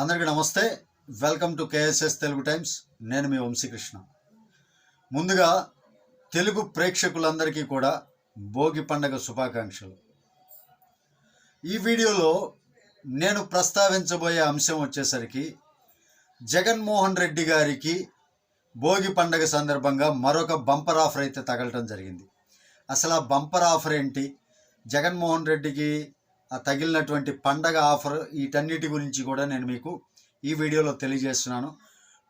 అందరికీ నమస్తే. Welcome to KSS Telugu times. నేను మీ వంశీకృష్ణ. ముందుగా తెలుగు ప్రేక్షకులందరికీ కూడా భోగి పండగ శుభాకాంక్షలు. ఈ వీడియోలో నేను ప్రస్తావించబోయే అంశం వచ్చేసరికి జగన్మోహన్ రెడ్డి గారికి భోగి పండగ సందర్భంగా మరొక బంపర్ ఆఫర్ అయితే తగలటం జరిగింది. అసలు ఆ బంపర్ ఆఫర్ ఏంటి, జగన్మోహన్ రెడ్డికి తగిలినటువంటి పండగ ఆఫర్, వీటన్నిటి గురించి కూడా నేను మీకు ఈ వీడియోలో తెలియజేస్తున్నాను.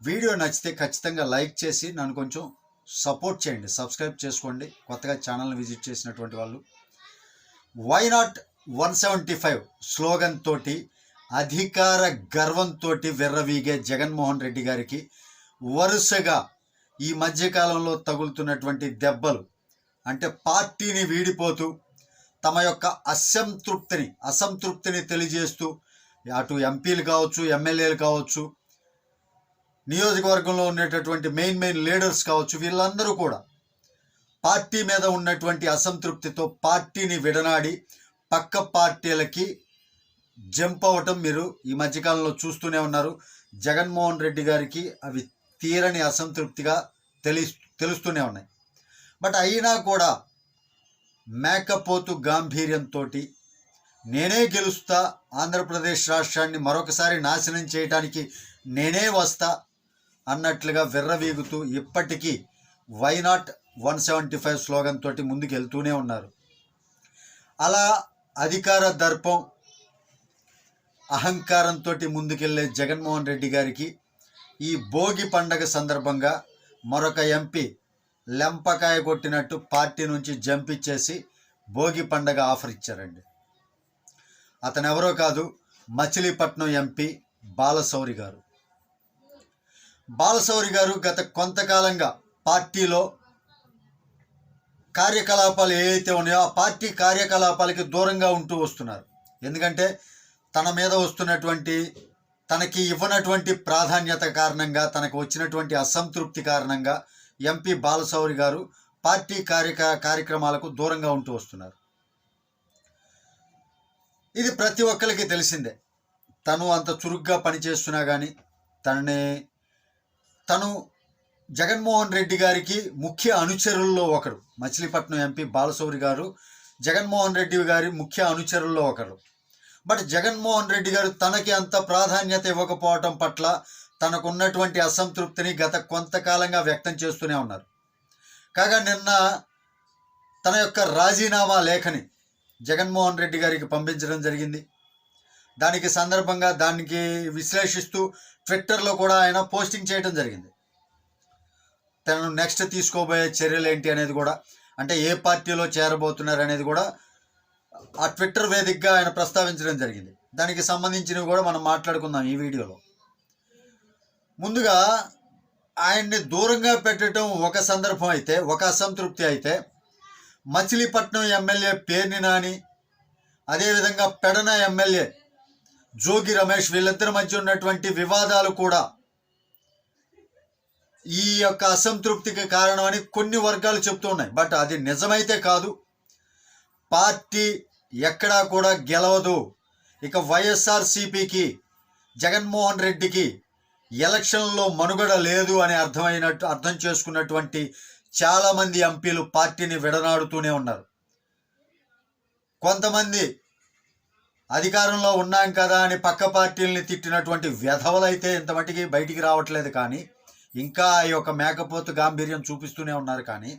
వీడియో నచ్చితే ఖచ్చితంగా లైక్ చేసి నన్ను కొంచెం సపోర్ట్ చేయండి, సబ్స్క్రైబ్ చేసుకోండి కొత్తగా ఛానల్ని విజిట్ చేసినటువంటి వాళ్ళు. వై నాట్ 175 స్లోగన్ తోటి అధికార గర్వంతో విర్రవీగే జగన్మోహన్ రెడ్డి గారికి వరుసగా ఈ మధ్యకాలంలో తగులుతున్నటువంటి దెబ్బలు, అంటే పార్టీని వీడిపోతూ తమ యొక్క అసంతృప్తిని తెలియజేస్తూ అటు ఎంపీలు కావచ్చు, ఎమ్మెల్యేలు కావచ్చు, నియోజకవర్గంలో ఉండేటటువంటి మెయిన్ లీడర్స్ కావచ్చు, వీళ్ళందరూ కూడా పార్టీ మీద ఉన్నటువంటి అసంతృప్తితో పార్టీని విడనాడి పక్క పార్టీలకి జంప్ అవ్వటం మీరు ఈ మధ్యకాలంలో చూస్తూనే ఉన్నారు. జగన్మోహన్ రెడ్డి గారికి అవి తీరని అసంతృప్తిగా తెలుస్తూనే ఉన్నాయి. బట్ అయినా కూడా మేకపోతు గాంభీర్యంతో నేనే గెలుస్తా, ఆంధ్రప్రదేశ్ రాష్ట్రాన్ని మరొకసారి నాశనం చేయడానికి నేనే వస్తా అన్నట్లుగా విర్రవీగుతూ ఇప్పటికీ వై నాట్ 175 స్లోగన్ తోటి ముందుకు వెళ్తూనే ఉన్నారు. అలా అధికార దర్పం, అహంకారంతో ముందుకెళ్లే జగన్మోహన్ రెడ్డి గారికి ఈ భోగి పండగ సందర్భంగా మరొక ఎంపీ లెంపకాయ కొట్టినట్టు పార్టీ నుంచి జంప్ ఇచ్చేసి భోగి పండగ ఆఫర్ ఇచ్చారండి. అతను ఎవరో కాదు, మచిలీపట్నం ఎంపీ బాలశౌరి గారు. బాలశౌరి గారు గత కొంతకాలంగా పార్టీలో కార్యకలాపాలు ఏవైతే ఉన్నాయో ఆ పార్టీ కార్యకలాపాలకి దూరంగా ఉంటూ వస్తున్నారు. ఎందుకంటే తన మీద వస్తున్నటువంటి, తనకి ఇవ్వనటువంటి ప్రాధాన్యత కారణంగా, తనకు వచ్చినటువంటి అసంతృప్తి కారణంగా ఎంపీ బాలశౌరి గారు పార్టీ కార్యక్రమాలకు దూరంగా ఉంటూ వస్తున్నారు. ఇది ప్రతి ఒక్కరికి తెలిసిందే. తను అంత చురుగ్గా పనిచేస్తున్నా కానీ తను జగన్మోహన్ రెడ్డి గారికి ముఖ్య అనుచరుల్లో ఒకరు. మచిలీపట్నం ఎంపీ బాలశౌరి గారు జగన్మోహన్ రెడ్డి గారి ముఖ్య అనుచరుల్లో ఒకరు. బట్ జగన్మోహన్ రెడ్డి గారు తనకి అంత ప్రాధాన్యత ఇవ్వకపోవటం పట్ల తనకున్నటువంటి అసంతృప్తిని గత కొంతకాలంగా వ్యక్తం చేస్తూనే ఉన్నారు. కాగా నిన్న తన యొక్క రాజీనామా లేఖని జగన్మోహన్ రెడ్డి గారికి పంపించడం జరిగింది. దానికి సందర్భంగా దానికి విశ్లేషిస్తూ ట్విట్టర్లో కూడా ఆయన పోస్టింగ్ చేయడం జరిగింది. తను నెక్స్ట్ తీసుకోబోయే చర్యలు ఏంటి అనేది కూడా, అంటే ఏ పార్టీలో చేరబోతున్నారు అనేది కూడా ఆ ట్విట్టర్ వేదికగా ఆయన ప్రస్తావించడం జరిగింది. దానికి సంబంధించినవి కూడా మనం మాట్లాడుకుందాం ఈ వీడియోలో. ముందుగా ఆయన్ని దూరంగా పెట్టడం ఒక సందర్భం అయితే, ఒక అసంతృప్తి అయితే, మచిలీపట్నం ఎమ్మెల్యే పేర్ని నాని, అదేవిధంగా పెడన ఎమ్మెల్యే జోగి రమేష్, వీళ్ళిద్దరి మధ్య ఉన్నటువంటి వివాదాలు కూడా ఈ యొక్క అసంతృప్తికి కారణమని కొన్ని వర్గాలు చెప్తూ ఉన్నాయి. బట్ అది నిజమైతే కాదు. పార్టీ ఎక్కడా కూడా గెలవదు. ఇక వైఎస్ఆర్సీపీకి, జగన్మోహన్ రెడ్డికి ఎలక్షన్లో మనుగడ లేదు అని అర్థం చేసుకున్నటువంటి చాలామంది ఎంపీలు పార్టీని విడనాడుతూనే ఉన్నారు. కొంతమంది అధికారంలో ఉన్నాం కదా అని పక్క పార్టీలని తిట్టినటువంటి వ్యధవలైతే ఇంత మట్టికి బయటికి రావట్లేదు. కానీ ఇంకా ఈ యొక్క మేకపోతు గాంభీర్యం చూపిస్తూనే ఉన్నారు. కానీ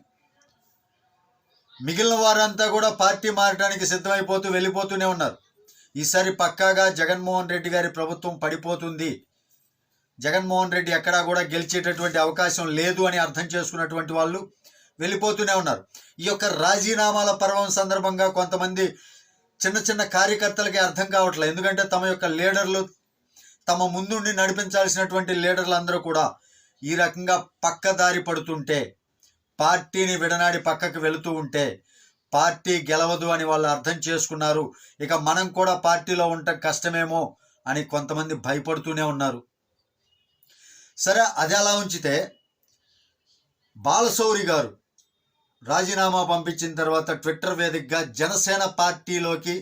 మిగిలిన వారంతా కూడా పార్టీ మారడానికి సిద్ధమైపోతూ వెళ్ళిపోతూనే ఉన్నారు. ఈసారి పక్కాగా జగన్మోహన్ రెడ్డి గారి ప్రభుత్వం పడిపోతుంది, జగన్మోహన్ రెడ్డి ఎక్కడా కూడా గెలిచేటటువంటి అవకాశం లేదు అని అర్థం చేసుకున్నటువంటి వాళ్ళు వెళ్ళిపోతూనే ఉన్నారు. ఈ యొక్క రాజీనామాల పర్వం సందర్భంగా కొంతమంది చిన్న కార్యకర్తలకి అర్థం కావట్లేదు. ఎందుకంటే తమ యొక్క లీడర్లు, తమ ముందుండి నడిపించాల్సినటువంటి లీడర్లు అందరూ కూడా ఈ రకంగా పక్కదారి పడుతుంటే, పార్టీని విడనాడి పక్కకు వెళుతూ ఉంటే పార్టీ గెలవదు అని వాళ్ళు అర్థం చేసుకున్నారు. ఇక మనం కూడా పార్టీలో ఉండటం కష్టమేమో అని కొంతమంది భయపడుతూనే ఉన్నారు. సరే, అది అలా ఉంచితే బాలశౌరి గారు రాజీనామా పంపించిన తర్వాత ట్విట్టర్ వేదికగా జనసేన పార్టీలోకి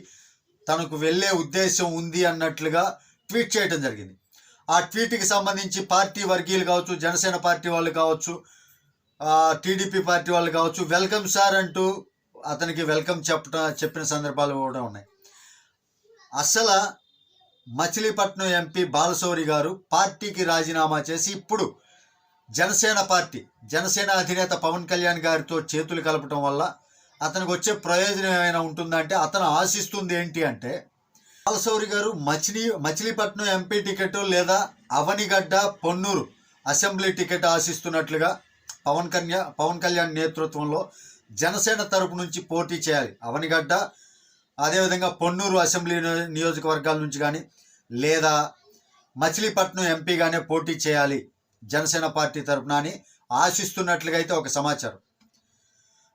తనకు వెళ్ళే ఉద్దేశం ఉంది అన్నట్లుగా ట్వీట్ చేయడం జరిగింది. ఆ ట్వీట్కి సంబంధించి పార్టీ వర్గీయులు కావచ్చు, జనసేన పార్టీ వాళ్ళు కావచ్చు, టీడీపీ పార్టీ వాళ్ళు కావచ్చు, వెల్కమ్ సార్ అంటూ అతనికి వెల్కమ్ చెప్పిన సందర్భాలు కూడా ఉన్నాయి. అసలు మచిలీపట్నం ఎంపీ బాలశౌరి గారు పార్టీకి రాజీనామా చేసి ఇప్పుడు జనసేన అధినేత పవన్ కళ్యాణ్ గారితో చేతులు కలపటం వల్ల అతనికి వచ్చే ప్రయోజనం ఏమైనా ఉంటుందంటే, అతను ఆశిస్తుంది ఏంటి అంటే, బాలశౌరి గారు మచిలీపట్నం ఎంపీ టికెట్ లేదా అవనిగడ్డ పొన్నూరు అసెంబ్లీ టికెట్ ఆశిస్తున్నట్లుగా పవన్ కళ్యాణ్ నేతృత్వంలో జనసేన తరపు నుంచి పోటీ చేయాలి. అవనిగడ్డ అదేవిధంగా పొన్నూరు అసెంబ్లీ నియోజకవర్గాల నుంచి కానీ లేదా మచిలీపట్నం ఎంపీగానే పోటీ చేయాలి జనసేన పార్టీ తరపున అని ఆశిస్తున్నట్లుగా అయితే ఒక సమాచారం.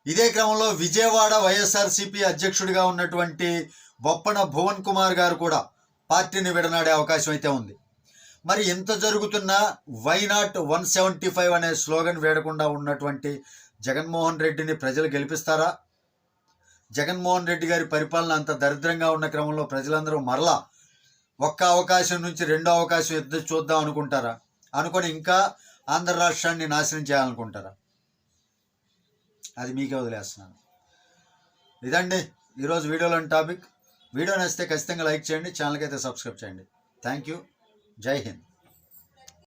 ఇదే క్రమంలో విజయవాడ వైఎస్ఆర్సీపీ అధ్యక్షుడిగా ఉన్నటువంటి బొప్పన భువన్ కుమార్ గారు కూడా పార్టీని విడనాడే అవకాశం అయితే ఉంది. మరి ఇంత జరుగుతున్నా వై నాట్ 175 అనే స్లోగన్ వేడకుండా ఉన్నటువంటి జగన్మోహన్ రెడ్డిని ప్రజలు గెలిపిస్తారా? జగన్మోహన్ రెడ్డి గారి పరిపాలన అంత దరిద్రంగా ఉన్న క్రమంలో ప్రజలందరూ మరలా ఒక్క అవకాశం నుంచి రెండో అవకాశం ఎత్తు చూద్దాం అనుకుంటారా? అనుకొని ఇంకా ఆంధ్ర రాష్ట్రాన్ని నాశనం చేయాలనుకుంటారా? అది మీకే వదిలేస్తున్నాను. ఇదండి ఈరోజు వీడియోలోని టాపిక్. వీడియో నచ్చితే ఖచ్చితంగా లైక్ చేయండి, ఛానల్కి అయితే సబ్స్క్రైబ్ చేయండి. Thank you. జై హింద్.